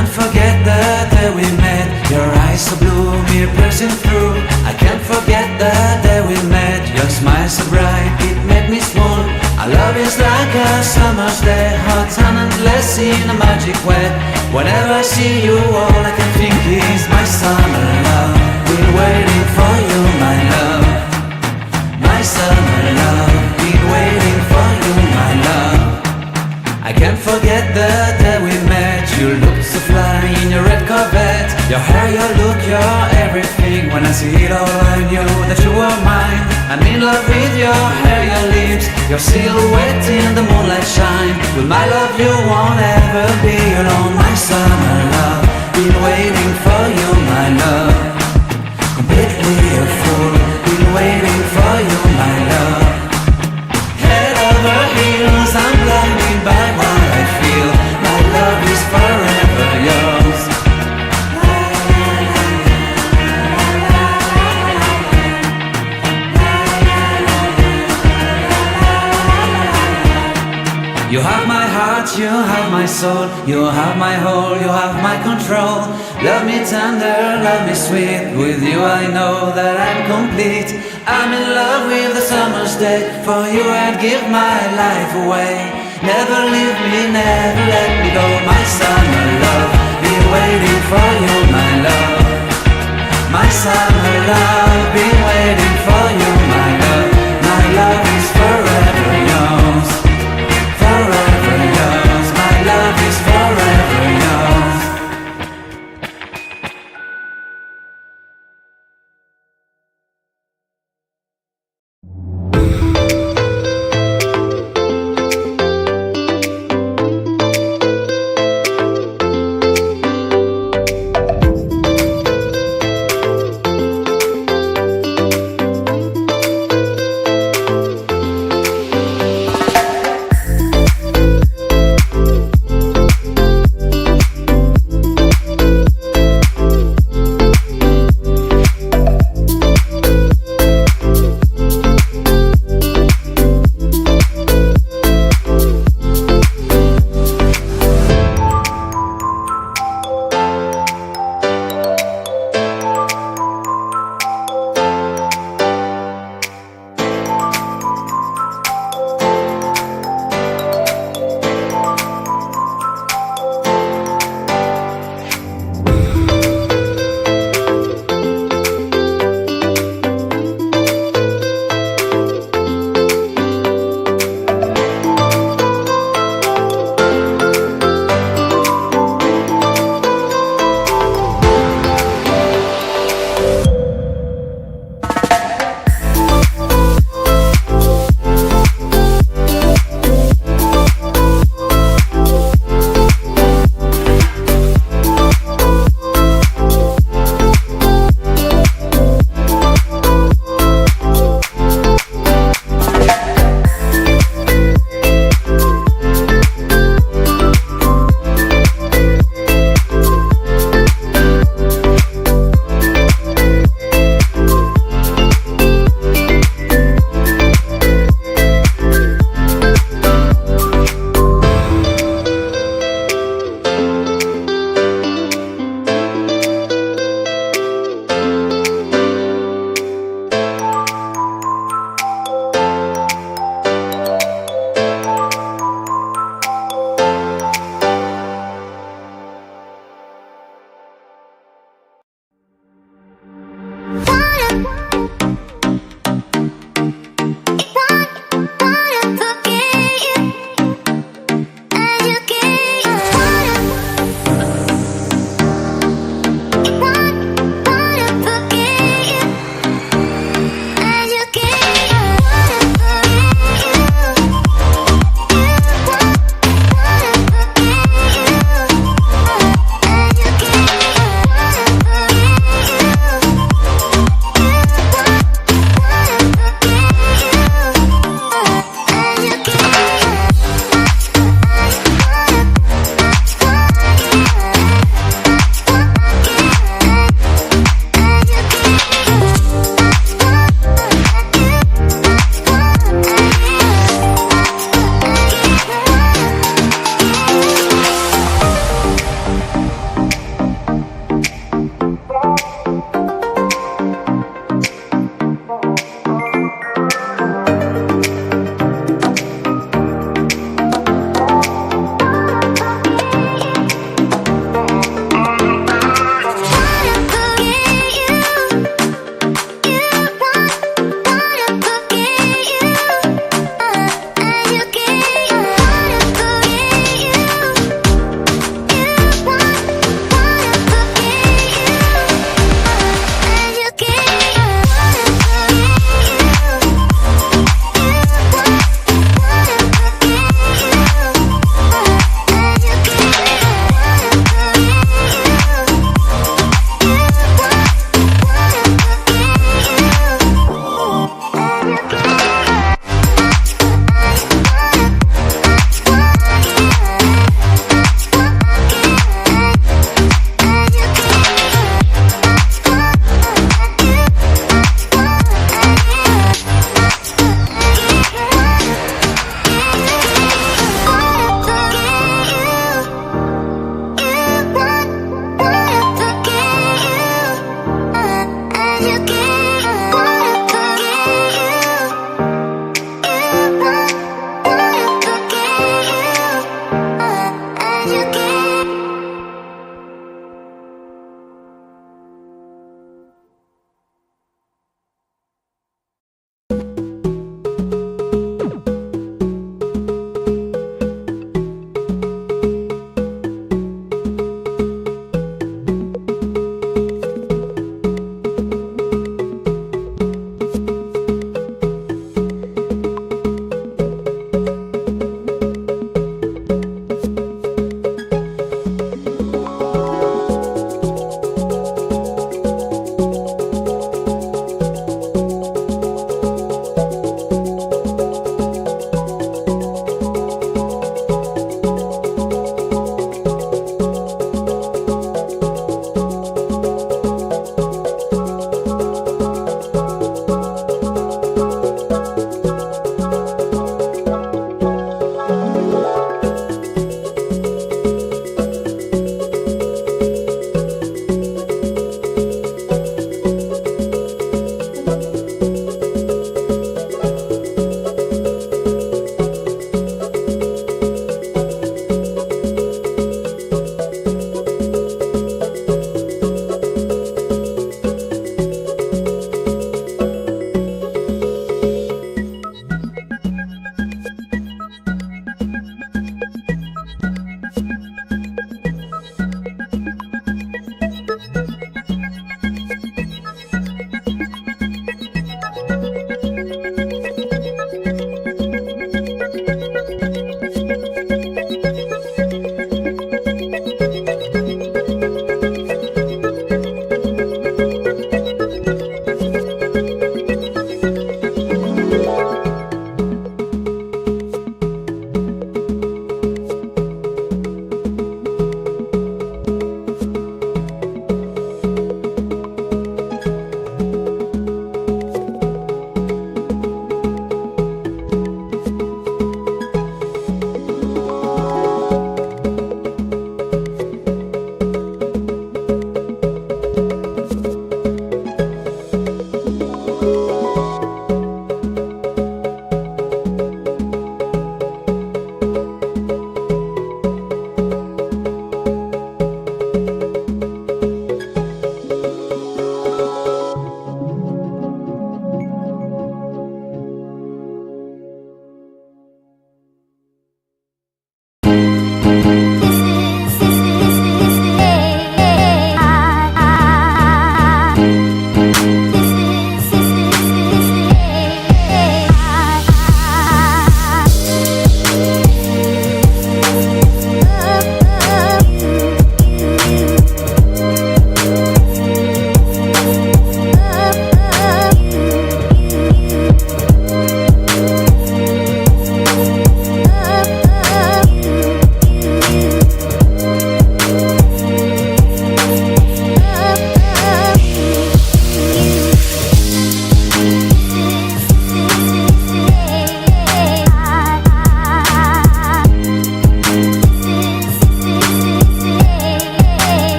can't forget the day we met. Your eyes so blue, me piercing through. I can't forget the day we met. Your smile so bright, it made me swoon. Our love is like a summer's day, hot and endless in a magic way. Whenever I see you, all I can think is my summer love. Been waiting for you, my love. My summer love. Been waiting for you, my love. I can't forget the day we met. You looked so fly in your red Corvette. Your hair, your look, your everything. When I see it all, I knew that you were mine. I'm in love with your hair, your lips, your silhouette in the moonlight shine. With my love you won't ever be alone. My summer love, been waiting for you, my love. Completely a fool, been waiting for you, my love. Head over heels, I'm blinded by what I feel. My love is forever yours. You have my heart, you have my soul. You have my whole, you have my control. Love me tender, love me sweet. With you I know that I'm complete. I'm in love with the summer's day. For you I'd give my life away. Never leave me, never let me go. My summer love, been waiting for you, my love. My summer love, been waiting for you, my love. My love is forever yours. Forever yours, my love is forever yours.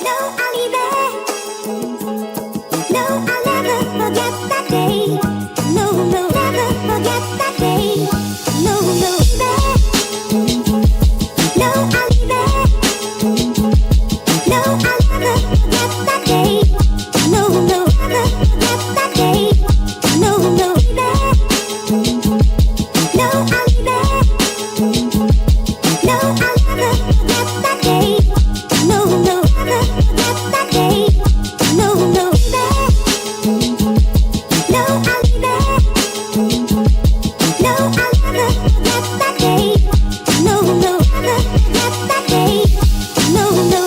No, I'll be there. No, I'll never forget that day. No, no, never forget that day. No, no, there. No, I'll be there. No, I'll never forget that day. No, no, never forget that day. No, no, there. No, I'll be there. No, I'll never forget that day. No, no, never forget that day. No, no, there. No, I'll be there. No, I'll never forget that day. No, no, never forget that day. No, no.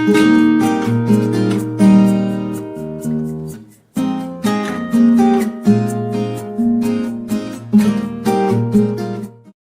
Thank you.